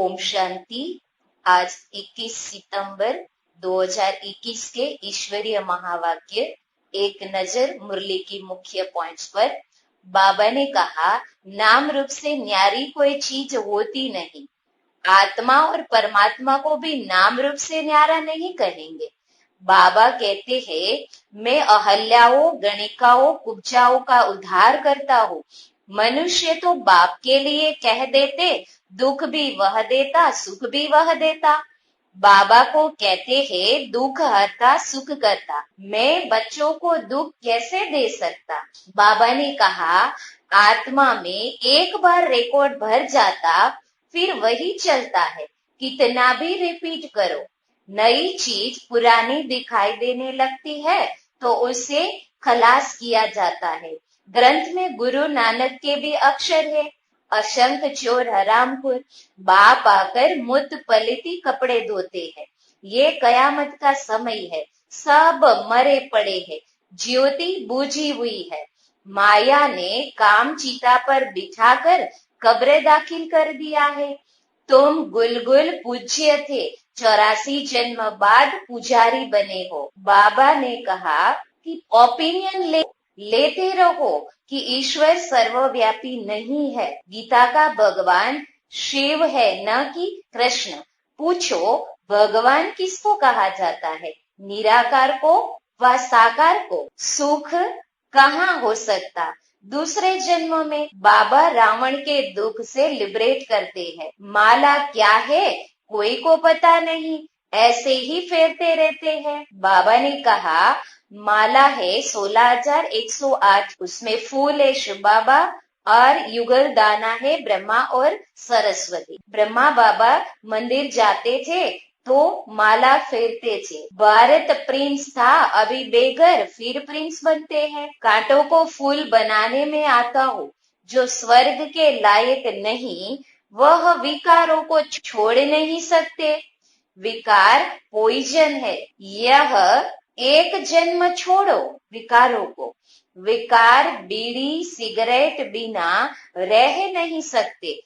ओम शांति। आज 21 सितंबर 2021 के ईश्वरीय महावाक्य एक नजर मुरली की मुख्य पॉइंट्स पर। बाबा ने कहा, नाम रूप से न्यारी कोई चीज होती नहीं। आत्मा और परमात्मा को भी नाम रूप से न्यारा नहीं कहेंगे। बाबा कहते हैं, मैं अहल्याओं, गणिकाओं, कुब्जाओं का उद्धार करता हूँ। मनुष्य तो बाप के लिए कह देते, दुख भी वह देता, सुख भी वह देता। बाबा को कहते हैं, दुख हरता, सुख करता। मैं बच्चों को दुख कैसे दे सकता? बाबा ने कहा, आत्मा में एक बार रिकॉर्ड भर जाता, फिर वही चलता है, कितना भी रिपीट करो। नई चीज पुरानी दिखाई देने लगती है तो उसे खलास किया जाता है। ग्रंथ में गुरु नानक के भी अक्षर है, असंख्य चोर हरामखोर बाप आकर मुत पलिती कपड़े धोते हैं। ये कयामत का समय है, सब मरे पड़े हैं, ज्योति बूझी हुई है। माया ने काम चिता पर बिठाकर कब्र दाखिल कर दिया है। तुम गुलगुल पूज्य थे, 84 जन्म बाद पुजारी बने हो। बाबा ने कहा कि ओपिनियन लेते रहो कि ईश्वर सर्वव्यापी नहीं है। गीता का भगवान शिव है, न कि कृष्ण। पूछो, भगवान किसको कहा जाता है, निराकार को व साकार को? सुख कहाँ हो सकता? दूसरे जन्म में। बाबा रावण के दुख से लिबरेट करते हैं। माला क्या है कोई को पता नहीं, ऐसे ही फेरते रहते हैं। बाबा ने कहा, माला है 16,108, उसमें फूल है शिव बाबा और युगल दाना है ब्रह्मा और सरस्वती। ब्रह्मा बाबा मंदिर जाते थे तो माला फेरते थे। भारत प्रिंस था, अभी बेघर, फिर प्रिंस बनते हैं। कांटों को फूल बनाने में आता हूँ। जो स्वर्ग के लायक नहीं, वह विकारों को छोड़ नहीं सकते। विकार पॉइजन है, यह एक जन्म छोड़ो विकारों को। विकार बीड़ी सिगरेट बिना रह नहीं सकते।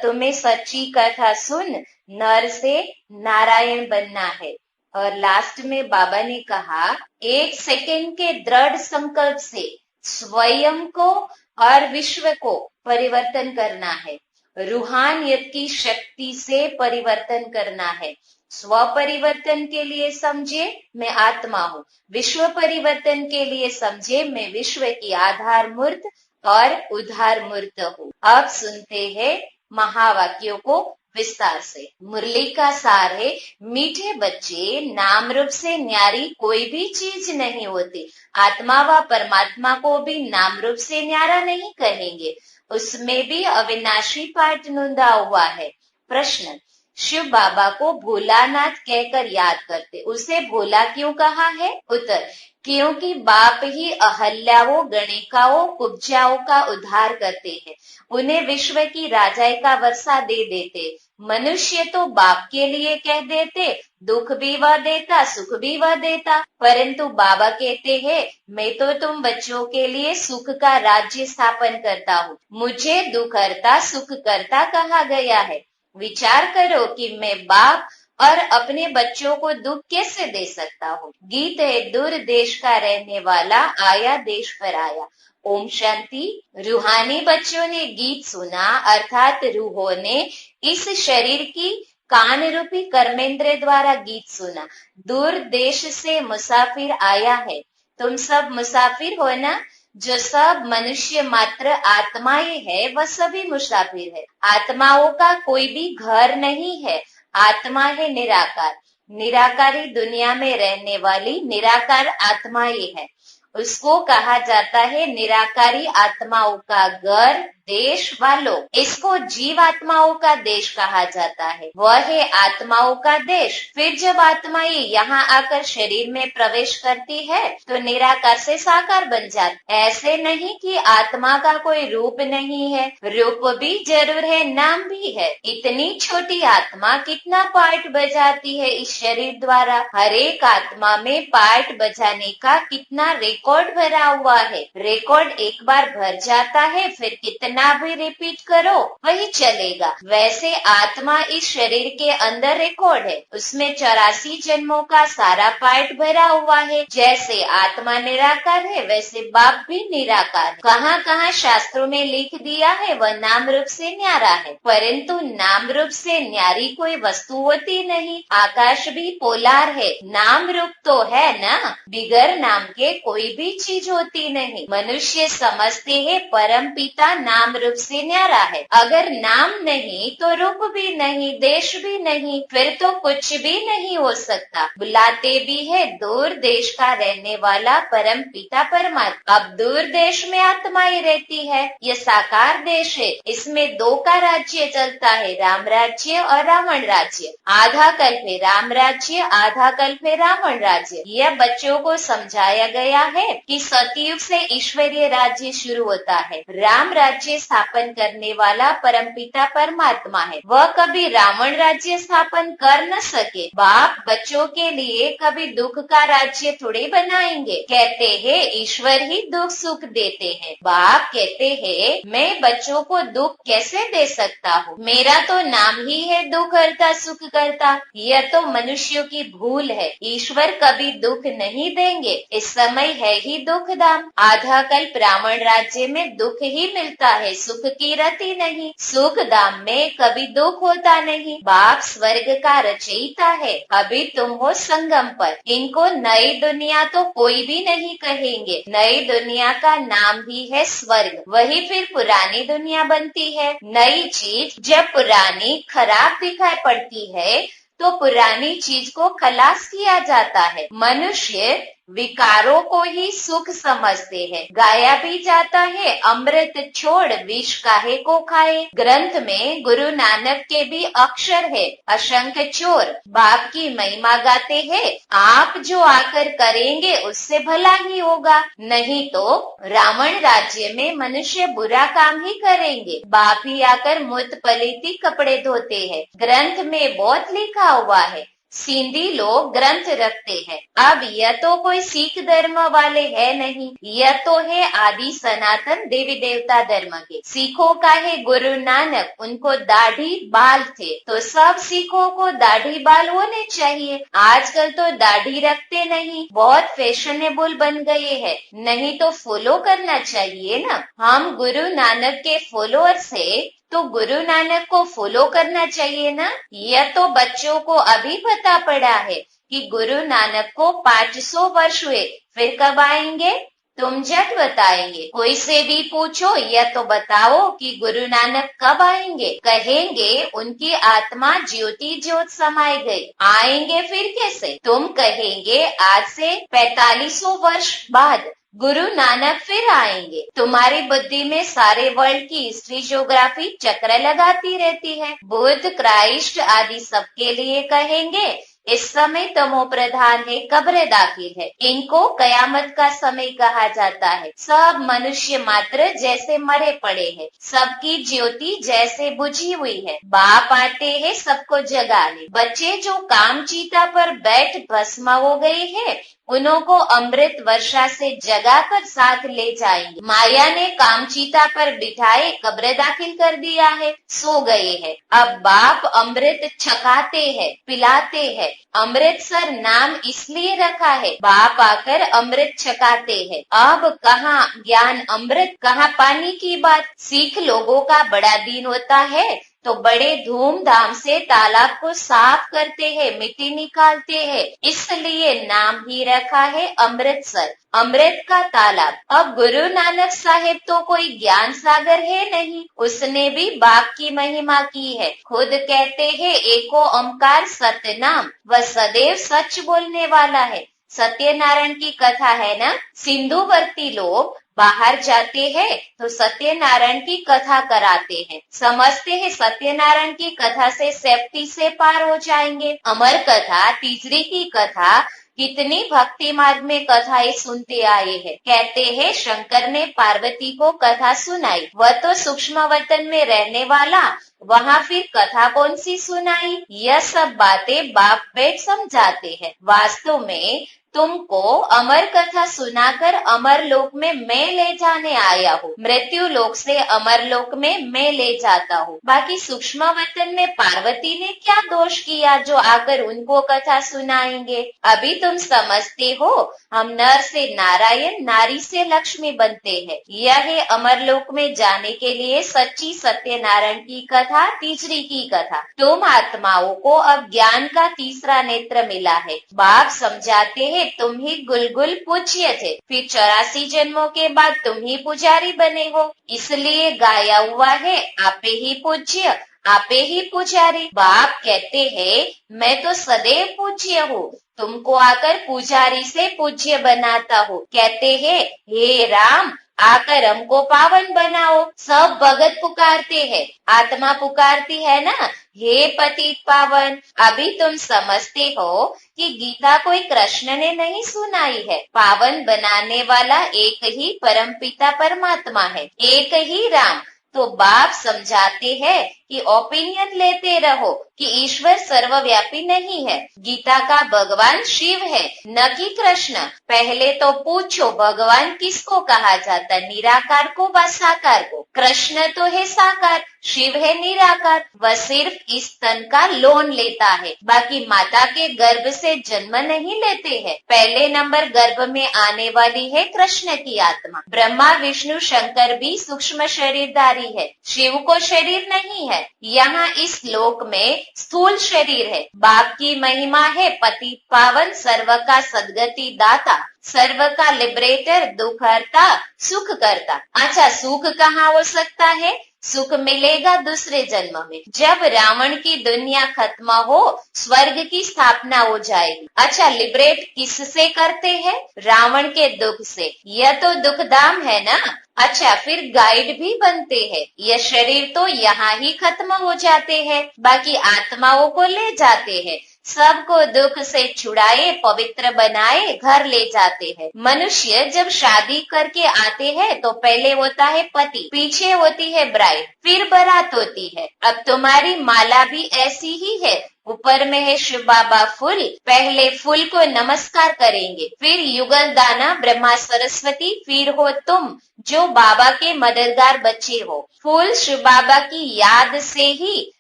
तुम्हें सच्ची कथा सुन, नर से नारायण बनना है। और लास्ट में बाबा ने कहा, 1 सेकेंड के दृढ़ संकल्प से स्वयं को और विश्व को परिवर्तन करना है। रूहानियत की शक्ति से परिवर्तन करना है। स्व परिवर्तन के लिए समझे मैं आत्मा हूँ, विश्व परिवर्तन के लिए समझे मैं विश्व की आधार मूर्त और उद्धार मूर्त हूँ। अब सुनते हैं महावाक्यों को विस्तार से। मुरली का सार है, मीठे बच्चे, नाम रूप से न्यारी कोई भी चीज नहीं होती। आत्मा व परमात्मा को भी नाम रूप से न्यारा नहीं कहेंगे, उसमें भी अविनाशी पाठ नूंदा हुआ है। प्रश्न, शिव बाबा को भोलानाथ कहकर याद करते, उसे भोला क्यों कहा है? उत्तर, क्योंकि बाप ही अहल्याओं, गणिकाओं, कुब्जाओं का उद्धार करते हैं। उन्हें विश्व की राजाई का वर्षा दे देते। मनुष्य तो बाप के लिए कह देते, दुख भी वह देता, सुख भी वह देता। परंतु बाबा कहते हैं, मैं तो तुम बच्चों के लिए सुख का राज्य स्थापन करता हूँ। मुझे दुख हरता, सुख करता कहा गया है। विचार करो कि मैं बाप और अपने बच्चों को दुख कैसे दे सकता हूँ। गीत है, दूर देश का रहने वाला आया देश पर आया। ओम शांति। रूहानी बच्चों ने गीत सुना, अर्थात रूहों ने इस शरीर की कान रूपी कर्मेंद्र द्वारा गीत सुना। दूर देश से मुसाफिर आया है। तुम सब मुसाफिर हो ना? जो सब मनुष्य मात्र आत्माएं है, वह सभी मुसाफिर है। आत्माओं का कोई भी घर नहीं है। आत्मा है निराकार। निराकारी दुनिया में रहने वाली निराकार आत्माएं है। उसको कहा जाता है निराकारी आत्माओं का घर, देश वालों। इसको जीव आत्माओं का देश कहा जाता है। वह है आत्माओं का देश। फिर जब आत्माएं यहाँ आकर शरीर में प्रवेश करती है तो निराकार से साकार बन जाती। ऐसे नहीं कि आत्मा का कोई रूप नहीं है, रूप भी जरूर है, नाम भी है। इतनी छोटी आत्मा कितना पार्ट बजाती है इस शरीर द्वारा। हर एक आत्मा में पार्ट बजाने का कितना रिकॉर्ड भरा हुआ है। रिकॉर्ड एक बार भर जाता है, फिर कितना भी रिपीट करो वही चलेगा। वैसे आत्मा इस शरीर के अंदर रिकॉर्ड है, उसमें 84 जन्मों का सारा पार्ट भरा हुआ है। जैसे आत्मा निराकार है, वैसे बाप भी निराकार है। कहाँ कहाँ शास्त्रों में लिख दिया है वह नाम रूप से न्यारा है, परंतु नाम रूप से न्यारी कोई वस्तु होती नहीं। आकाश भी पोलार है, नाम रूप तो है ना, बिगर नाम के कोई भी चीज होती नहीं। मनुष्य समझते हैं परम पिता नाम रूप से न्यारा है। अगर नाम नहीं तो रूप भी नहीं, देश भी नहीं, फिर तो कुछ भी नहीं हो सकता। बुलाते भी है दूर देश का रहने वाला परम पिता परमात्मा। अब दूर देश में आत्मा ही रहती है, यह साकार देश है, इसमें दो का राज्य चलता है, राम राज्य और रावण राज्य। आधा कल्प है राम राज्य, आधा कल्प है रावण राज्य। यह बच्चों को समझाया गया है कि सतयुग से ईश्वरीय राज्य शुरू होता है। राम राज्य स्थापन करने वाला परमपिता परमात्मा है, वह कभी रावण राज्य स्थापन कर न सके। बाप बच्चों के लिए कभी दुख का राज्य थोड़े बनाएंगे। कहते हैं ईश्वर ही दुख सुख देते हैं। बाप कहते हैं मैं बच्चों को दुख कैसे दे सकता हूँ, मेरा तो नाम ही है दुख करता सुख करता। यह तो मनुष्यों की भूल है, ईश्वर कभी दुख नहीं देंगे। इस समय है ही दुख धाम। आधा कल्प रावण राज्य में दुख ही मिलता है, सुख की रति नहीं। सुख धाम में कभी दुख होता नहीं। बाप स्वर्ग का रचयिता है, अभी तुम हो संगम पर। इनको नई दुनिया तो कोई भी नहीं कहेंगे, नई दुनिया का नाम ही है स्वर्ग, वही फिर पुरानी दुनिया बनती है। नई चीज जब पुरानी खराब दिखाई पड़ती है तो पुरानी चीज को खलास किया जाता है। मनुष्य विकारों को ही सुख समझते हैं। गाया भी जाता है अमृत छोड़ विष काहे को खाए। ग्रंथ में गुरु नानक के भी अक्षर है, असंख्य चोर। बाप की महिमा गाते हैं, आप जो आकर करेंगे उससे भला ही होगा, नहीं तो रावण राज्य में मनुष्य बुरा काम ही करेंगे। बाप ही आकर मूत पलीती कपड़े धोते हैं। ग्रंथ में बहुत लिखा हुआ है। सिंधी लोग ग्रंथ रखते हैं। अब यह तो कोई सिख धर्म वाले है नहीं, यह तो है आदि सनातन देवी देवता धर्म के। सिखों का है गुरु नानक, उनको दाढ़ी बाल थे, तो सब सिखों को दाढ़ी बाल होने चाहिए। आजकल तो दाढ़ी रखते नहीं, बहुत फैशनेबल बन गए हैं, नहीं तो फॉलो करना चाहिए ना। हम गुरु नानक के फॉलोअर्स है तो गुरु नानक को फॉलो करना चाहिए ना। यह तो बच्चों को अभी पता पड़ा है कि गुरु नानक को 500 वर्ष हुए, फिर कब आएंगे? तुम जब बताएंगे। कोई से भी पूछो यह तो बताओ कि गुरु नानक कब आएंगे, कहेंगे उनकी आत्मा ज्योति ज्योत समाई गई। आएंगे फिर कैसे? तुम कहेंगे आज से 4500 वर्ष बाद गुरु नानक फिर आएंगे। तुम्हारी बुद्धि में सारे वर्ल्ड की हिस्ट्री ज्योग्राफी चक्र लगाती रहती है। बुद्ध क्राइस्ट आदि सबके लिए कहेंगे इस समय तमो प्रधान है, कब्र दाखिल है। इनको कयामत का समय कहा जाता है। सब मनुष्य मात्र जैसे मरे पड़े हैं, सबकी ज्योति जैसे बुझी हुई है। बाप आते हैं सबको जगाने। बच्चे जो कामचीता पर बैठ भस्म हो गए हैं, उनको अमृत वर्षा से जगाकर साथ ले जाएंगे। माया ने कामचीता पर बिठाए कब्र दाखिल कर दिया है, सो गए हैं। अब बाप अमृत छकाते हैं, पिलाते हैं। अमृतसर नाम इसलिए रखा है, बाप आकर अमृत छकाते हैं। अब कहाँ ज्ञान अमृत, कहाँ पानी की बात। सिख लोगों का बड़ा दिन होता है तो बड़े धूमधाम से तालाब को साफ करते हैं, मिट्टी निकालते हैं, इसलिए नाम ही रखा है अमृतसर, अमृत का तालाब। अब गुरु नानक साहेब तो कोई ज्ञान सागर है नहीं, उसने भी बाप की महिमा की है। खुद कहते हैं एको ओंकार सत्य नाम, वह सदैव सच बोलने वाला है। सत्यनारायण की कथा है ना, सिंधुवर्ती लोग बाहर जाते हैं तो सत्यनारायण की कथा कराते हैं, समझते हैं सत्यनारायण की कथा से सेफ्टी से पार हो जाएंगे। अमर कथा, तीसरी की कथा, कितनी भक्ति मार्ग में कथाएं सुनते आए हैं। कहते हैं शंकर ने पार्वती को कथा सुनाई, वह तो सूक्ष्म वतन में रहने वाला वहाँ फिर कथा कौन सी सुनाई? यह सब बातें बाप बेट समझाते हैं। वास्तव में तुमको अमर कथा सुनाकर अमर लोक में मैं ले जाने आया हूँ, मृत्यु लोक से अमर लोक में मैं ले जाता हूँ। बाकी सूक्ष्म वतन में पार्वती ने क्या दोष किया जो आकर उनको कथा सुनाएंगे? अभी तुम समझते हो हम नर से नारायण, नारी से लक्ष्मी बनते हैं। यह है अमर लोक में जाने के लिए सच्ची सत्यनारायण की कथा, तीसरी की कथा। तुम आत्माओं को अब ज्ञान का तीसरा नेत्र मिला है। बाप समझाते हैं तुम ही गुलगुल पूज्य थे, फिर 84 जन्मों के बाद तुम ही पुजारी बने हो, इसलिए गाया हुआ है आपे ही पूज्य, आपे ही पुजारी। बाप कहते हैं मैं तो सदैव पूज्य हूँ, तुमको आकर पुजारी से पूज्य बनाता हूँ। कहते हैं हे राम आकर हमको पावन बनाओ। सब भगत पुकारते हैं, आत्मा पुकारती है ना, हे पतित पावन। अभी तुम समझते हो कि गीता कोई कृष्ण ने नहीं सुनाई है। पावन बनाने वाला एक ही परमपिता परमात्मा है, एक ही राम। तो बाप समझाते हैं कि ओपिनियन लेते रहो कि ईश्वर सर्वव्यापी नहीं है। गीता का भगवान शिव है, न कि कृष्ण। पहले तो पूछो भगवान किसको कहा जाता, निराकार को व साकार को? कृष्ण तो है साकार, शिव है निराकार। वह सिर्फ इस तन का लोन लेता है, बाकी माता के गर्भ से जन्म नहीं लेते हैं। पहले नंबर गर्भ में आने वाली है कृष्ण की आत्मा। ब्रह्मा विष्णु शंकर भी सूक्ष्म शरीरधारी है, शिव को शरीर नहीं है। यहाँ इस लोक में स्थूल शरीर है। बाप की महिमा है पतित पावन, सर्व का सदगति दाता, सर्व का लिबरेटर, दुख हरता, सुख करता। अच्छा, सुख कहाँ हो सकता है? सुख मिलेगा दूसरे जन्म में, जब रावण की दुनिया खत्म हो, स्वर्ग की स्थापना हो जाएगी। अच्छा, लिबरेट किससे करते हैं? रावण के दुख से। यह तो दुखधाम है ना। अच्छा, फिर गाइड भी बनते हैं। यह शरीर तो यहाँ ही खत्म हो जाते हैं, बाकी आत्माओं को ले जाते हैं, सबको दुख से छुड़ाए, पवित्र बनाए, घर ले जाते हैं। मनुष्य जब शादी करके आते हैं तो पहले होता है पति, पीछे होती है ब्राइड, फिर बारात होती है। अब तुम्हारी माला भी ऐसी ही है। ऊपर में है शिव बाबा फूल, पहले फूल को नमस्कार करेंगे, फिर युगल दाना ब्रह्मा सरस्वती, फिर हो तुम जो बाबा के मददगार बच्चे हो। फूल शिव बाबा की याद से ही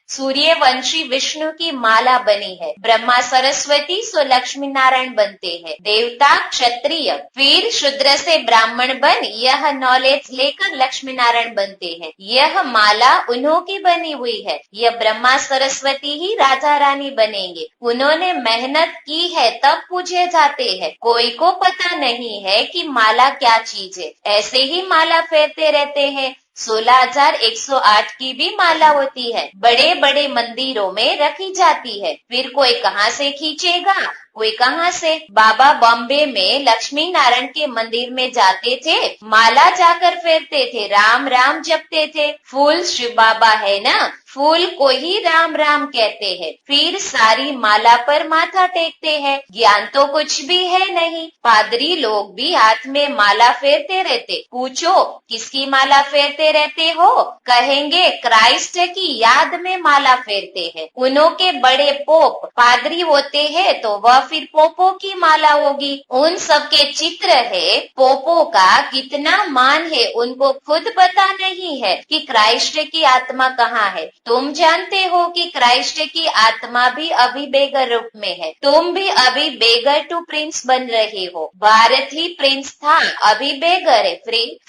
सूर्यवंशी विष्णु की माला बनी है। ब्रह्मा सरस्वती सो लक्ष्मी नारायण बनते हैं। देवता क्षत्रिय, फिर शूद्र से ब्राह्मण बन यह नॉलेज लेकर लक्ष्मी नारायण बनते हैं। यह माला उन्हों की बनी हुई है। यह ब्रह्मा सरस्वती ही राजा रानी बनेंगे। उन्होंने मेहनत की है तब पूजे जाते हैं। कोई को पता नहीं है कि माला क्या चीज है, ऐसे ही माला फेरते रहते हैं। 16,108 की भी माला होती है, बड़े बड़े मंदिरों में रखी जाती है। फिर कोई कहाँ से खींचेगा, कोई कहाँ से? बाबा बॉम्बे में लक्ष्मी नारायण के मंदिर में जाते थे, माला जाकर फेरते थे, राम राम जपते थे। फूल शिव बाबा है ना, फूल को ही राम राम कहते हैं। फिर सारी माला पर माथा टेकते हैं। ज्ञान तो कुछ भी है नहीं। पादरी लोग भी हाथ में माला फेरते रहते। पूछो किसकी माला फेरते रहते हो? कहेंगे क्राइस्ट की याद में माला फेरते हैं। उन्हों के बड़े पोप पादरी होते हैं तो वह फिर पोपो की माला होगी। उन सबके चित्र है। पोपो का कितना मान है उनको खुद पता नहीं है कि क्राइस्ट की आत्मा कहाँ है। तुम जानते हो कि क्राइस्ट की आत्मा भी अभी बेगर रूप में है। तुम भी अभी बेगर टू प्रिंस बन रहे हो। भारत ही प्रिंस था, अभी बेगर है,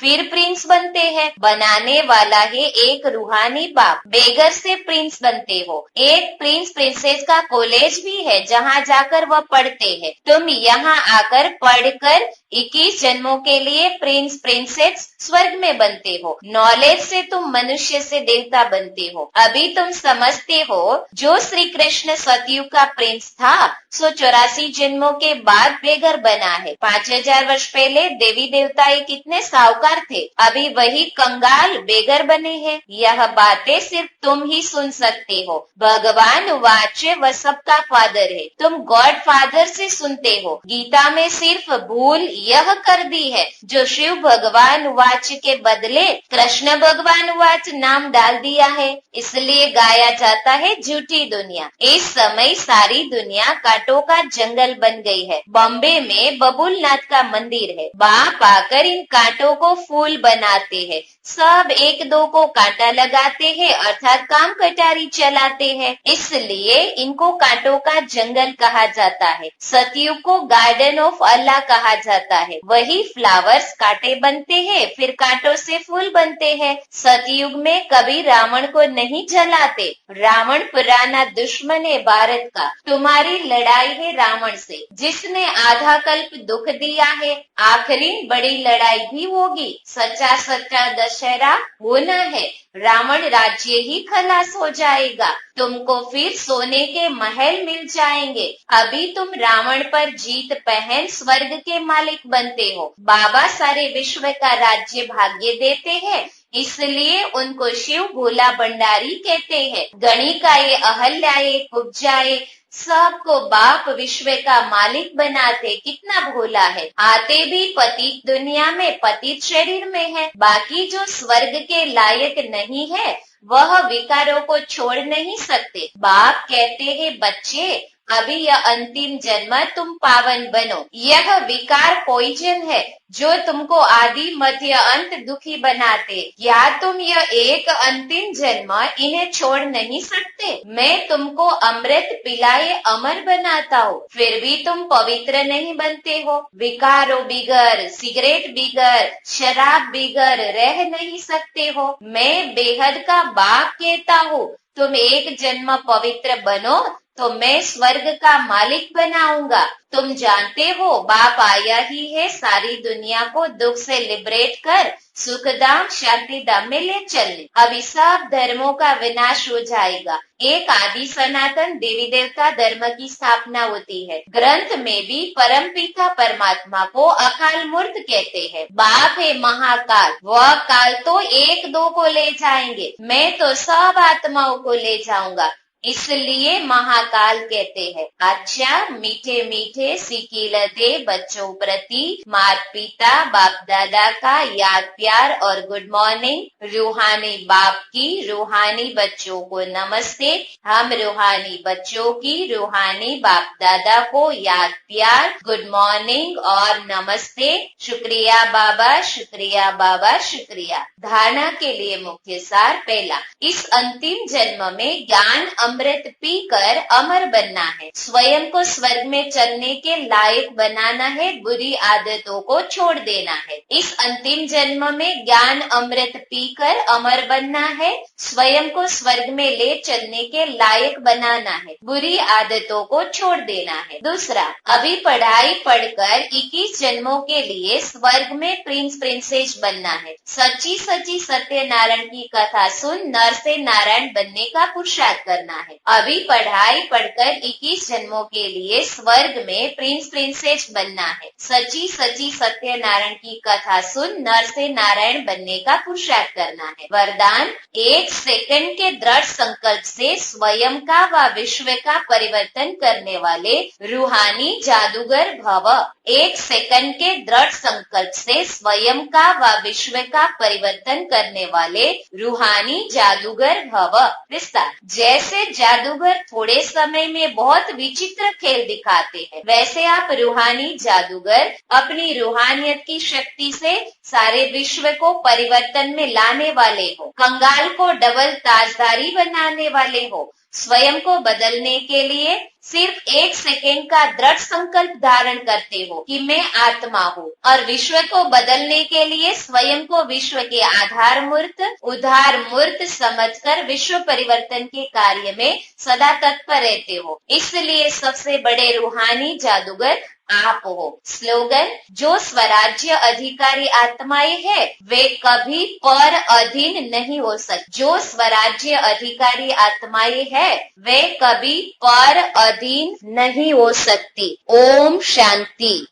फिर प्रिंस बनते हैं। बनाने वाला है एक रूहानी बाप, बेगर से प्रिंस बनते हो। एक प्रिंस प्रिंसेस का कॉलेज भी है जहाँ जाकर वह पढ़ते हैं। तुम यहाँ आकर पढ़कर 21 जन्मों के लिए प्रिंस प्रिंसेस स्वर्ग में बनते हो। नॉलेज से तुम मनुष्य से देवता बनते हो। अभी तुम समझते हो जो श्री कृष्ण सतयुग का प्रिंस था सो 84 जन्मों के बाद बेघर बना है। 5000 वर्ष पहले देवी देवताएं कितने साहूकार थे, अभी वही कंगाल बेघर बने हैं। यह बातें सिर्फ तुम ही सुन सकते हो। भगवान वाच्य व सबका फादर है, तुम गॉड आदर से सुनते हो। गीता में सिर्फ भूल यह कर दी है जो शिव भगवान वाच के बदले कृष्ण भगवान वाच नाम डाल दिया है, इसलिए गाया जाता है झूठी दुनिया। इस समय सारी दुनिया कांटों का जंगल बन गई है। बॉम्बे में बबुलनाथ का मंदिर है, बाप आकर इन कांटों को फूल बनाते हैं। सब एक दो को कांटा लगाते हैं अर्थात काम कटारी चलाते हैं, इसलिए इनको कांटों का जंगल कहा जाता है। सतयुग को गार्डन ऑफ अल्लाह कहा जाता है। वही फ्लावर्स कांटे बनते हैं, फिर कांटों से फूल बनते हैं। सतयुग में कभी रावण को नहीं जलाते। रावण पुराना दुश्मन है भारत का। तुम्हारी लड़ाई है रावण से, जिसने आधा कल्प दुख दिया है। आखिरी बड़ी लड़ाई भी होगी। सच्चा सच्चा दशहरा होना है। रावण राज्य ही खलास हो जाएगा। तुमको फिर सोने के महल मिल जाएंगे। अभी तुम रावण पर जीत पहन स्वर्ग के मालिक बनते हो। बाबा सारे विश्व का राज्य भाग्य देते हैं, इसलिए उनको शिव भोला भंडारी कहते हैं। गणिकाए अहल्याए कुब्जाए सबको बाप विश्व का मालिक बनाते। कितना भोला है। आते भी पतित दुनिया में, पतित शरीर में है। बाकी जो स्वर्ग के लायक नहीं है वह विकारों को छोड़ नहीं सकते। बाप कहते हैं बच्चे अभी यह अंतिम जन्म तुम पावन बनो। यह विकार पॉइजन है जो तुमको आदि मध्य अंत दुखी बनाते। या तुम यह एक अंतिम जन्म इन्हें छोड़ नहीं सकते। मैं तुमको अमृत पिलाए अमर बनाता हूँ, फिर भी तुम पवित्र नहीं बनते हो। विकारों बिगर, सिगरेट बिगर, शराब बिगर रह नहीं सकते हो। मैं बेहद का बाप कहता हूँ तुम एक जन्म पवित्र बनो तो मैं स्वर्ग का मालिक बनाऊंगा। तुम जानते हो बाप आया ही है सारी दुनिया को दुख से लिबरेट कर सुखधाम शांति धाम में ले चलने। अभी सब धर्मों का विनाश हो जाएगा। एक आदि सनातन देवी देवता धर्म की स्थापना होती है। ग्रंथ में भी परम पिता परमात्मा को अकाल मूर्त कहते हैं। बाप है महाकाल, वह काल तो एक दो को ले जाएंगे, मैं तो सब आत्माओं को ले जाऊंगा, इसलिए महाकाल कहते हैं। अच्छा मीठे मीठे सिकीलते बच्चों प्रति माता पिता बाप दादा का याद प्यार और गुड मॉर्निंग। रूहानी बाप की रूहानी बच्चों को नमस्ते। हम रूहानी बच्चों की रूहानी बाप दादा को याद प्यार, गुड मॉर्निंग और नमस्ते। शुक्रिया बाबा, शुक्रिया बाबा, शुक्रिया। धारणा के लिए मुख्य सार पहला, इस अंतिम जन्म में ज्ञान अमृत पीकर अमर बनना है। स्वयं को स्वर्ग में चलने के लायक बनाना है। बुरी आदतों को छोड़ देना है। इस अंतिम जन्म में ज्ञान अमृत पीकर अमर बनना है। स्वयं को स्वर्ग में ले चलने के लायक बनाना है। बुरी आदतों को छोड़ देना है। दूसरा, अभी पढ़ाई पढ़कर 21 जन्मों के लिए स्वर्ग में प्रिंस प्रिंसेस बनना है। सच्ची सच्ची सत्यनारायण की कथा सुन नर से नारायण बनने का पुरुषार्थ करना है। अभी पढ़ाई पढ़कर 21 जन्मों के लिए स्वर्ग में प्रिंस प्रिंसेस बनना है। सच्ची सच्ची सत्यनारायण की कथा सुन नर से नारायण बनने का पुरुषार्थ करना है। वरदान, 1 सेकंड के दृढ़ संकल्प से स्वयं का व विश्व का परिवर्तन करने वाले रूहानी जादूगर भव। 1 सेकंड के दृढ़ संकल्प से स्वयं का व विश्व का परिवर्तन करने वाले रूहानी जादूगर भव। विस्तार, जैसे जादूगर थोड़े समय में बहुत विचित्र खेल दिखाते हैं, वैसे आप रूहानी जादूगर अपनी रूहानियत की शक्ति से सारे विश्व को परिवर्तन में लाने वाले हो। कंगाल को डबल ताजदारी बनाने वाले हो। स्वयं को बदलने के लिए सिर्फ 1 सेकेंड का दृढ़ संकल्प धारण करते हो कि मैं आत्मा हूँ, और विश्व को बदलने के लिए स्वयं को विश्व के आधार मूर्त उधार मूर्त समझकर विश्व परिवर्तन के कार्य में सदा तत्पर रहते हो। इसलिए सबसे बड़े रूहानी जादूगर आप हो। स्लोगन, जो स्वराज्य अधिकारी आत्माएं हैं वे कभी पर अधीन नहीं हो सकती। जो स्वराज्य अधिकारी आत्माएं हैं वे कभी पर अधीन नहीं हो सकती। ओम शांति।